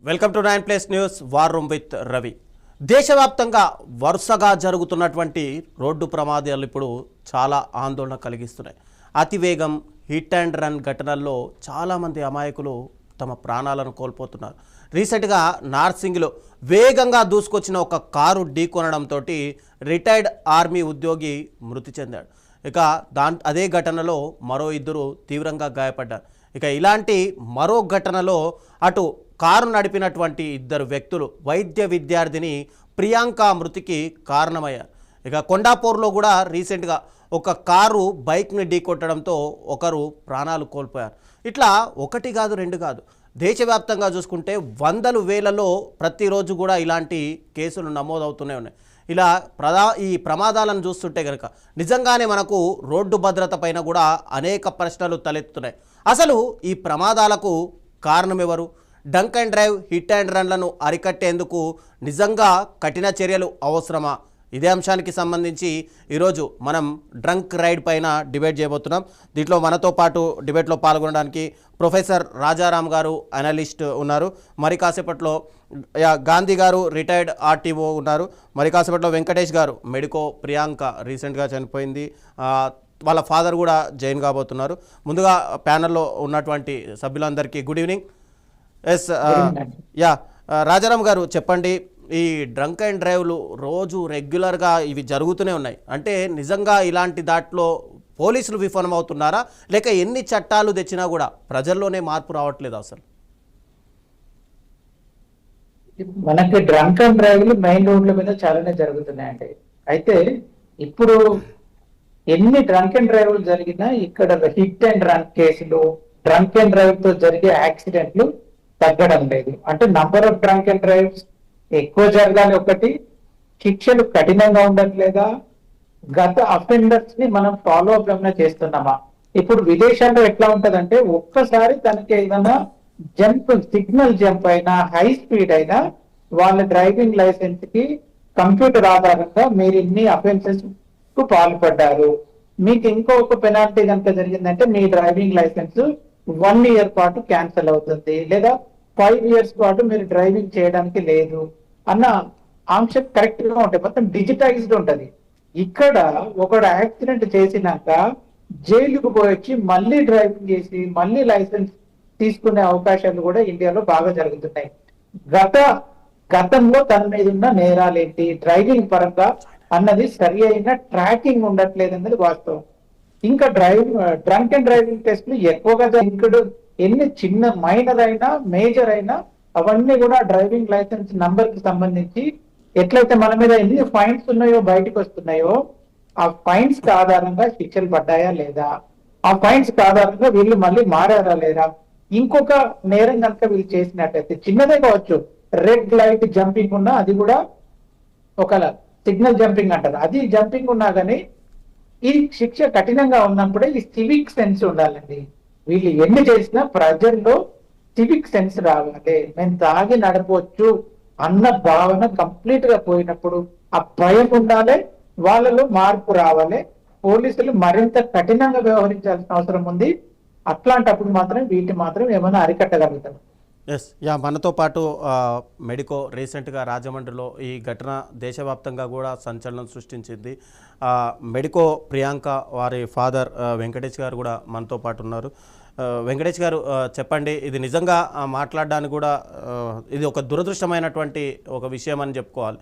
Welcome to 9 plus news war room with Ravi. దేశవ్యాప్తంగా వరుసగా జరుగుతున్నటువంటి రోడ్డు ప్రమాదాలు ఇప్పుడు చాలా ఆందోళన కలిగిస్తున్నాయి. అతివేగం, హిట్ అండ్ రన్ ఘటనల్లో చాలామంది అమాయకులు తమ ప్రాణాలను కోల్పోతున్నారు. రీసెంట్గా నార్సింగ్లో వేగంగా దూసుకొచ్చిన ఒక కారు ఢీకొనడంతో రిటైర్డ్ ఆర్మీ ఉద్యోగి మృతి చెందాడు. ఇక అదే ఘటనలో మరో ఇద్దరు తీవ్రంగా గాయపడ్డారు. ఇక ఇలాంటి మరో ఘటనలో అటు కారు నడిపినటువంటి ఇద్దరు వ్యక్తులు వైద్య విద్యార్థిని ప్రియాంక మృతికి కారణమయ్యారు. ఇక కొండాపూర్లో కూడా రీసెంట్గా ఒక కారు బైక్ని ఢీకొట్టడంతో ఒకరు ప్రాణాలు కోల్పోయారు. ఇట్లా ఒకటి కాదు రెండు కాదు, దేశవ్యాప్తంగా చూసుకుంటే వందలు వేలలో ప్రతిరోజు కూడా ఇలాంటి కేసులు నమోదవుతూనే ఉన్నాయి. ఇలా ఈ ప్రమాదాలను చూస్తుంటే కనుక నిజంగానే మనకు రోడ్డు భద్రత పైన కూడా అనేక ప్రశ్నలు తలెత్తుతున్నాయి. అసలు ఈ ప్రమాదాలకు కారణం ఎవరు? Drunk and drive, hit and రన్లను అరికట్టేందుకు నిజంగా కఠిన చర్యలు అవసరమా? ఇదే అంశానికి సంబంధించి ఈరోజు మనం డ్రంక్ రైడ్ పైన డిబేట్ చేయబోతున్నాం. దీంట్లో మనతో పాటు డిబేట్లో పాల్గొనడానికి ప్రొఫెసర్ రాజారాం గారు అనలిస్ట్ ఉన్నారు. మరి కాసేపట్లో గాంధీ గారు రిటైర్డ్ ఆర్టీఓ ఉన్నారు. మరి కాసేపట్లో వెంకటేష్ గారు మెడికో, ప్రియాంక రీసెంట్గా చనిపోయింది, వాళ్ళ ఫాదర్ కూడా జాయిన్ కాబోతున్నారు. ముందుగా ప్యానెల్లో ఉన్నటువంటి సభ్యులందరికీ గుడ్ ఈవినింగ్. ఎస్ రాజారాం గారు చెప్పండి, ఈ డ్రంక్ అండ్ డ్రైవ్లు రోజు రెగ్యులర్గా ఇవి జరుగుతూనే ఉన్నాయి. అంటే నిజంగా ఇలాంటి దాంట్లో పోలీసులు విఫలమవుతున్నారా, లేక ఎన్ని చట్టాలు తెచ్చినా కూడా ప్రజల్లోనే మార్పు రావట్లేదు? అసలు మనకి డ్రంక్ అండ్ డ్రైవ్లు మెయిన్ రోడ్ల మీద చాలానే జరుగుతున్నాయండి. అయితే ఇప్పుడు ఎన్ని డ్రంక్ అండ్ డ్రైవ్లు జరిగినా ఇక్కడ హిట్ అండ్ రన్ కేసులు, డ్రంక్ అండ్ డ్రైవ్ తో జరిగే యాక్సిడెంట్లు తగ్గడం లేదు. అంటే number of drunk and drives ఎక్కువ జరగాలి ఒకటి, శిక్షలు కఠినంగా ఉండట్లేదా, గత అఫెండర్స్ ని మనం ఫాలో అప్ ఏమైనా చేస్తున్నామా? ఇప్పుడు విదేశాల్లో ఎట్లా ఉంటదంటే ఒక్కసారి తనకి ఏదైనా జంప్, సిగ్నల్ జంప్ అయినా, హై స్పీడ్ అయినా వాళ్ళ డ్రైవింగ్ లైసెన్స్ కి కంప్యూటర్ ఆధారంగా మీరు ఇన్ని అఫెన్సెస్ కు పాల్పడ్డారు, మీకు ఇంకొక పెనాల్టీ కనుక జరిగిందంటే మీ డ్రైవింగ్ లైసెన్స్ 1 ఇయర్ పాటు క్యాన్సిల్ అవుతుంది, లేదా 5 ఇయర్స్ పాటు మీరు డ్రైవింగ్ చేయడానికి లేదు అన్న అంశం కరెక్ట్ గా ఉంటాయి. మొత్తం డిజిటైజ్డ్ ఉంటది. ఇక్కడ ఒకడు యాక్సిడెంట్ చేసినాక జైలుకు పోయొచ్చి మళ్ళీ డ్రైవింగ్ చేసి మళ్ళీ లైసెన్స్ తీసుకునే అవకాశాలు కూడా ఇండియాలో బాగా జరుగుతున్నాయి. గతంలో తన మీద ఉన్న నేరాలేంటి, డ్రైవింగ్ పరంగా అన్నది సరి అయిన ట్రాకింగ్ ఉండట్లేదు అన్నది వాస్తవం. ఇంకా డ్రంక్ అండ్ డ్రైవింగ్ టెస్ట్లు ఎక్కువగా ఇక్కడ ఎన్ని చిన్న మైనర్ అయినా మేజర్ అయినా అవన్నీ కూడా డ్రైవింగ్ లైసెన్స్ నంబర్ కి సంబంధించి ఎట్లయితే మన మీద ఎన్ని ఫైన్స్ ఉన్నాయో బయటకు వస్తున్నాయో, ఆ ఫైన్స్ కి ఆధారంగా శిక్షలు పడ్డాయా లేదా, ఆ ఫైన్స్ కి ఆధారంగా వీళ్ళు మళ్ళీ మారారా లేదా, ఇంకొక నేరం కనుక వీళ్ళు చేసినట్టయితే చిన్నదే కావచ్చు, రెడ్ లైట్ జంపింగ్ ఉన్నా అది కూడా ఒక సిగ్నల్ జంపింగ్ అంటారు, అది జంపింగ్ ఉన్నా కానీ ఈ శిక్ష కఠినంగా ఉన్నప్పుడే ఈ సివిక్ సెన్స్ ఉండాలండి. వీళ్ళు ఎన్ని చేసినా ప్రజల్లో సివిక్ సెన్స్ రావాలి. మేము తాగి నడపవచ్చు అన్న భావన కంప్లీట్ గా పోయినప్పుడు ఆ భయం ఉండాలి, వాళ్ళలో మార్పు రావాలి. పోలీసులు మరింత కఠినంగా వ్యవహరించాల్సిన అవసరం ఉంది. అట్లాంటప్పుడు మాత్రం వీటి మాత్రం ఏమైనా అరికట్టగలుగుతాం. ఎస్ మనతో పాటు మెడికో రీసెంట్గా రాజమండ్రిలో ఈ ఘటన దేశవ్యాప్తంగా కూడా సంచలనం సృష్టించింది. మెడికో ప్రియాంక వారి ఫాదర్ వెంకటేష్ గారు కూడా మనతో పాటు ఉన్నారు. వెంకటేష్ గారు చెప్పండి, ఇది నిజంగా మాట్లాడడానికి కూడా ఇది ఒక దురదృష్టమైనటువంటి ఒక విషయం అని చెప్పుకోవాలి.